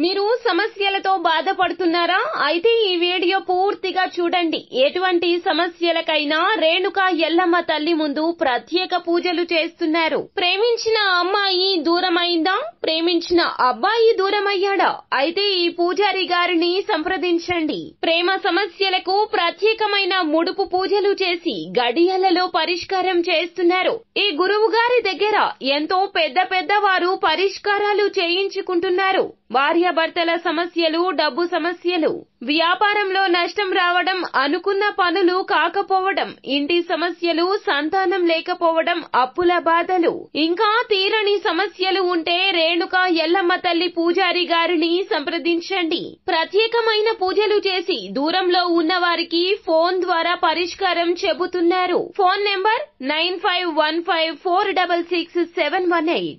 మీరు సమస్యలతో బాధపడుతున్నారా? అయితే ఈ వీడియో పూర్తిగా చూడండి. ఎటువంటి సమస్యలకైనా రేణుకా ఎల్లమ్మ తల్లి ముందు ప్రత్యేక పూజలు చేస్తున్నారు. ప్రేమించిన అమ్మాయి దూరమైందా? ప్రేమించిన అబ్బాయి దూరమయ్యాడా? అయితే ఈ పూజారి గారిని సంప్రదించండి. ప్రేమ సమస్యలకు ప్రత్యేకమైన ముడుపు పూజలు చేసి గడియలలో పరిష్కారం చేస్తున్నారు. ఈ గురువు గారి దగ్గర ఎంతో పెద్ద వారు పరిష్కారాలు చేయించుకుంటున్నారు. భార్యాభర్తల సమస్యలు, డబ్బు సమస్యలు, వ్యాపారంలో నష్టం రావడం, అనుకున్న పనులు కాకపోవడం, ఇంటి సమస్యలు, సంతానం లేకపోవడం, అప్పుల బాధలు, ఇంకా తీరని సమస్యలు ఉంటే రేణుకా ఎల్లమ్మ తల్లి పూజారి గారిని సంప్రదించండి. ప్రత్యేకమైన పూజలు చేసి దూరంలో ఉన్న వారికి ఫోన్ ద్వారా పరిష్కారం చెబుతున్నారు. Phone number 9515466718.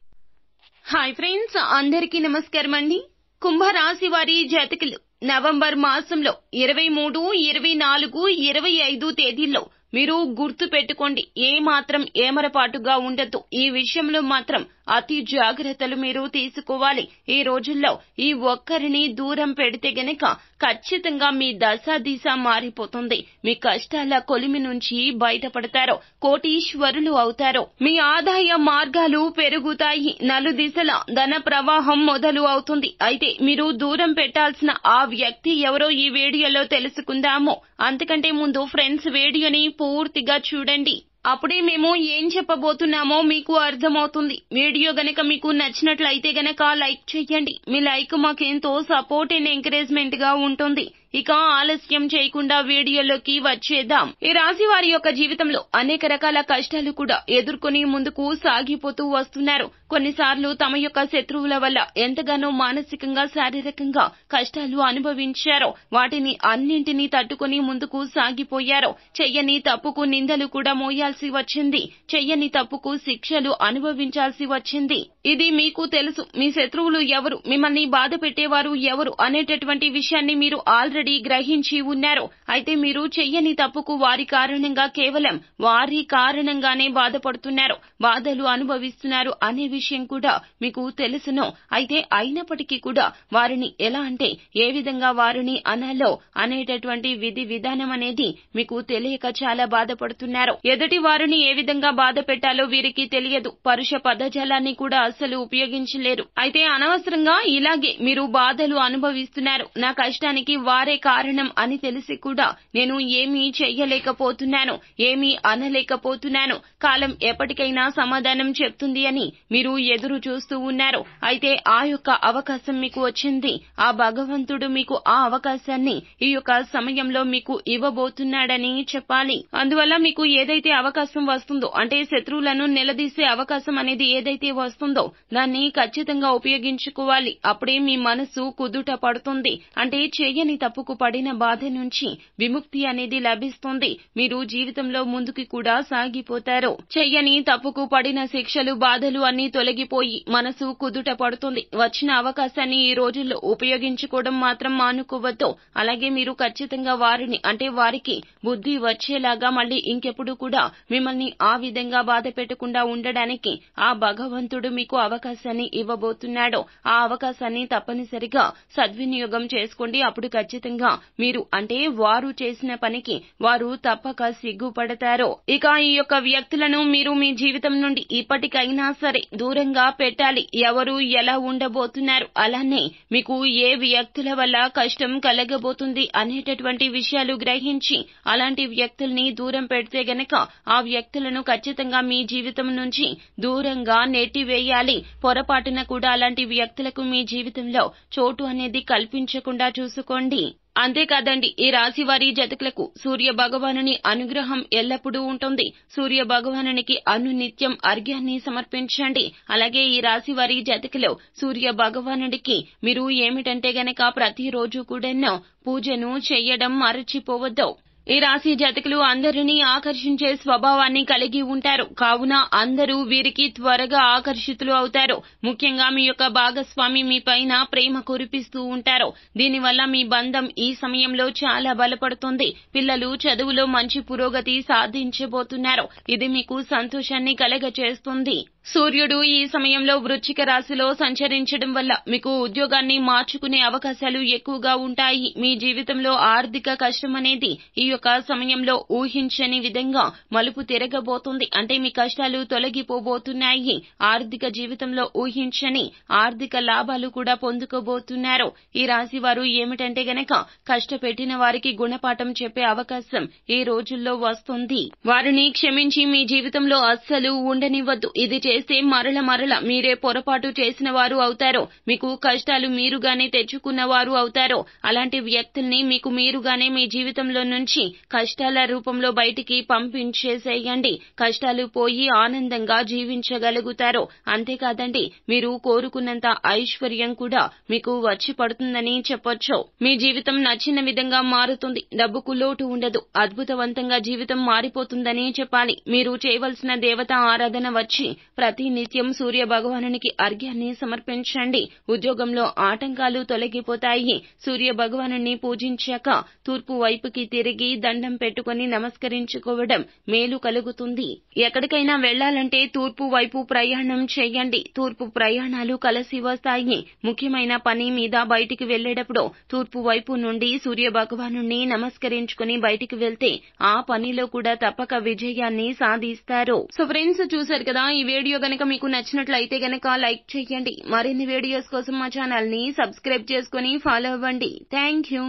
హాయ్ ఫ్రెండ్స్, అందరికీ నమస్కారం అండి. కుంభరాశి వారి జాతకులు నవంబర్ మాసంలో 23, 24, 25 తేదీల్లో మీరు గుర్తు పెట్టుకోండి. ఏమాత్రం ఏమరపాటుగా ఉండద్దు. ఈ విషయంలో మాత్రం అతి జాగ్రత్తలు మీరు తీసుకోవాలి. ఈ రోజుల్లో ఈ ఒక్కరిని దూరం పెడితే గనక ఖచ్చితంగా మీ దశ దిశ మారిపోతుంది. మీ కష్టాల కొలిమి నుంచి బయటపడతారు, కోటీశ్వరులు అవుతారు. మీ ఆదాయ మార్గాలు పెరుగుతాయి. నలుదిశల ధన ప్రవాహం మొదలు అవుతుంది. అయితే మీరు దూరం పెట్టాల్సిన ఆ వ్యక్తి ఎవరో ఈ వీడియోలో తెలుసుకుందాము. అంతకంటే ముందు ఫ్రెండ్స్, వీడియోని పూర్తిగా చూడండి. అప్పుడే మేము ఏం చెప్పబోతున్నామో మీకు అర్థమవుతుంది. వీడియో గనక మీకు నచ్చినట్లయితే గనక లైక్ చేయండి. మీ లైక్ మాకెంతో సపోర్ట్ అండ్ ఎంకరేజ్మెంట్ గా ఉంటుంది. ఇక ఆలస్యం చేయకుండా వీడియోలోకి వచ్చేద్దాం. ఈ రాశి వారి యొక్క జీవితంలో అనేక రకాల కష్టాలు కూడా ఎదుర్కొని ముందుకు సాగిపోతూ వస్తున్నారు. కొన్నిసార్లు తమ యొక్క శత్రువుల వల్ల ఎంతగానో మానసికంగా, శారీరకంగా కష్టాలు అనుభవించారో వాటిని అన్నింటినీ తట్టుకొని ముందుకు సాగిపోయారో. చెయ్యని తప్పుకు నిందలు కూడా మోయాల్సి వచ్చింది. చెయ్యని తప్పుకు శిక్షలు అనుభవించాల్సి వచ్చింది. ఇది మీకు తెలుసు. మీ శత్రువులు ఎవరు, మిమ్మల్ని బాధ పెట్టేవారు ఎవరు అనేటటువంటి విషయాన్ని మీరు ఆల్రెడీ గ్రహించి ఉన్నారు. అయితే మీరు చెయ్యని తప్పుకు వారి కారణంగా, కేవలం వారి కారణంగానే బాధపడుతున్నారు, బాధలు అనుభవిస్తున్నారు అనే విషయం కూడా మీకు తెలుసును. అయితే అయినప్పటికీ కూడా వారిని ఎలా అంటే ఏ విధంగా వారిని అనాలో అనేటటువంటి విధి విధానం అనేది మీకు తెలియక చాలా బాధపడుతున్నారు. ఎదుటి వారిని ఏ విధంగా బాధ పెట్టాలో వీరికి తెలియదు. పరుష పదజాలాన్ని కూడా అస్సలు ఉపయోగించలేరు. అయితే అనవసరంగా ఇలాగే మీరు బాధలు అనుభవిస్తున్నారు. నా కష్టానికి వారే కారణం అని తెలిసి కూడా నేను ఏమీ చెయ్యలేకపోతున్నాను, ఏమీ అనలేకపోతున్నాను, కాలం ఎప్పటికైనా సమాధానం చెప్తుంది అని మీరు ఎదురు చూస్తూ ఉన్నారు. అయితే ఆ యొక్క అవకాశం మీకు వచ్చింది. ఆ భగవంతుడు మీకు ఆ అవకాశాన్ని ఈ యొక్క సమయంలో మీకు ఇవ్వబోతున్నాడని చెప్పాలి. అందువల్ల మీకు ఏదైతే అవకాశం వస్తుందో, అంటే శత్రువులను నిలదీసే అవకాశం అనేది ఏదైతే వస్తుందో దాన్ని ఖచ్చితంగా ఉపయోగించుకోవాలి. అప్పుడే మీ మనసు కుదుట పడుతుంది. అంటే చేయని తప్పుకు పడిన బాధ నుంచి విముక్తి అనేది లభిస్తుంది. మీరు జీవితంలో ముందుకు కూడా సాగిపోతారు. చెయ్యని తప్పుకు పడిన శిక్షలు, బాధలు అన్ని తొలగిపోయి మనసు కుదుట పడుతుంది. వచ్చిన అవకాశాన్ని ఈ రోజుల్లో ఉపయోగించుకోవడం మాత్రం మానుకోవద్దు. అలాగే మీరు ఖచ్చితంగా వారిని, అంటే వారికి బుద్ధి వచ్చేలాగా మళ్ళీ ఇంకెప్పుడు కూడా మిమ్మల్ని ఆ విధంగా బాధ పెట్టకుండా ఉండడానికి ఆ భగవంతుడు మీకు అవకాశాన్ని ఇవ్వబోతున్నాడు. ఆ అవకాశాన్ని తప్పనిసరిగా సద్వినియోగం చేసుకోండి. అప్పుడు ఖచ్చితంగా మీరు, అంటే వారు చేసిన పనికి వారు తప్పక సిగ్గుపడతారు. ఇక ఈ యొక్క వ్యక్తులను మీరు మీ జీవితం నుండి ఇప్పటికైనా సరే దూరంగా పెట్టాలి. ఎవరు ఎలా ఉండబోతున్నారు, అలానే మీకు ఏ వ్యక్తుల వల్ల కష్టం కలగబోతుంది అనేటటువంటి విషయాలు గ్రహించి అలాంటి వ్యక్తుల్ని దూరం పెడితే గనక ఆ వ్యక్తులను ఖచ్చితంగా మీ జీవితం నుంచి దూరంగా నెట్టివేయాలి. పొరపాటున కూడా అలాంటి వ్యక్తులకు మీ జీవితంలో చోటు అనేది కల్పించకుండా చూసుకోండి. అంతేకాదండి, ఈ రాశి వారి జాతకులకు సూర్య భగవానుని అనుగ్రహం ఎల్లప్పుడూ ఉంటుంది. సూర్య భగవానునికి అనునిత్యం అర్ఘ్యాన్ని సమర్పించండి. అలాగే ఈ రాశి వారి జాతకులు సూర్య భగవానుడికి మీరు ఏమిటంటే గనక ప్రతిరోజు కూడా పూజను చెయ్యడం మరచిపోవద్దు. ఈ రాశి జాతకులు అందరినీ ఆకర్షించే స్వభావాన్ని కలిగి ఉంటారు. కావున అందరూ వీరికి త్వరగా ఆకర్షితులు అవుతారు. ముఖ్యంగా మీ యొక్క భాగస్వామి మీ పైన ప్రేమ కురిపిస్తూ ఉంటారు. దీనివల్ల మీ బంధం ఈ సమయంలో చాలా బలపడుతుంది. పిల్లలు చదువులో మంచి పురోగతి సాధించబోతున్నారు. ఇది మీకు సంతోషాన్ని కలగచేస్తుంది. సూర్యుడు ఈ సమయంలో వృశ్చిక రాశిలో సంచరించడం వల్ల మీకు ఉద్యోగాన్ని మార్చుకునే అవకాశాలు ఎక్కువగా ఉంటాయి. మీ జీవితంలో ఆర్థిక కష్టం అనేది ఈ యొక్క సమయంలో ఊహించని విధంగా మలుపు తిరగబోతుంది. అంటే మీ కష్టాలు తొలగిపోబోతున్నాయి. ఆర్థిక జీవితంలో ఊహించని ఆర్థిక లాభాలు కూడా పొందుకోబోతున్నారు. ఈ రాశి వారు ఏమిటంటే గనక కష్టపెట్టిన వారికి గుణపాఠం చెప్పే అవకాశం ఈ రోజుల్లో వస్తుంది. వారిని క్షమించి మీ జీవితంలో అస్సలు ఉండనివ్వద్దు. ఇది చేస్తే మరల మీరే పొరపాటు చేసిన వారు అవుతారో, మీకు కష్టాలు మీరుగానే తెచ్చుకున్న వారు అవుతారో, అలాంటి వ్యక్తుల్ని మీకు మీరుగానే మీ జీవితంలో నుంచి కష్టాల రూపంలో బయటికి పంపించేసేయండి. కష్టాలు పోయి ఆనందంగా జీవించగలుగుతారు. అంతేకాదండి, మీరు కోరుకున్నంత ఐశ్వర్యం కూడా మీకు వచ్చి పడుతుందని చెప్పొచ్చు. మీ జీవితం నచ్చిన విధంగా మారుతుంది. డబ్బుకు లోటు ఉండదు. అద్భుతవంతంగా జీవితం మారిపోతుందని చెప్పాలి. మీరు చేయవలసిన దేవతా ఆరాధన వచ్చి ప్రతి నిత్యం సూర్య భగవానునికి అర్ఘ్యాన్ని సమర్పించండి. ఉద్యోగంలో ఆటంకాలు తొలగిపోతాయి. సూర్య భగవానుని పూజించాక తూర్పు వైపుకి తిరిగి దండం పెట్టుకుని నమస్కరించుకోవడం మేలు కలుగుతుంది. ఎక్కడికైనా వెళ్లాలంటే తూర్పు వైపు ప్రయాణం చేయండి. తూర్పు ప్రయాణాలు కలిసి వస్తాయి. ముఖ్యమైన పని మీద బయటికి వెళ్లేటప్పుడు తూర్పు వైపు నుండి సూర్య భగవానుని నమస్కరించుకుని బయటికి వెళ్తే ఆ పనిలో కూడా తప్పక విజయాన్ని సాధిస్తారు. సో ఫ్రెండ్స్, చూశారు కదా, ఈ వీడియో గనక మీకు నచ్చినట్లయితే గనక లైక్ చేయండి. మరిన్ని వీడియోస్ కోసం మా ఛానల్ ని సబ్స్క్రైబ్ చేసుకుని ఫాలో అవ్వండి. Thank you.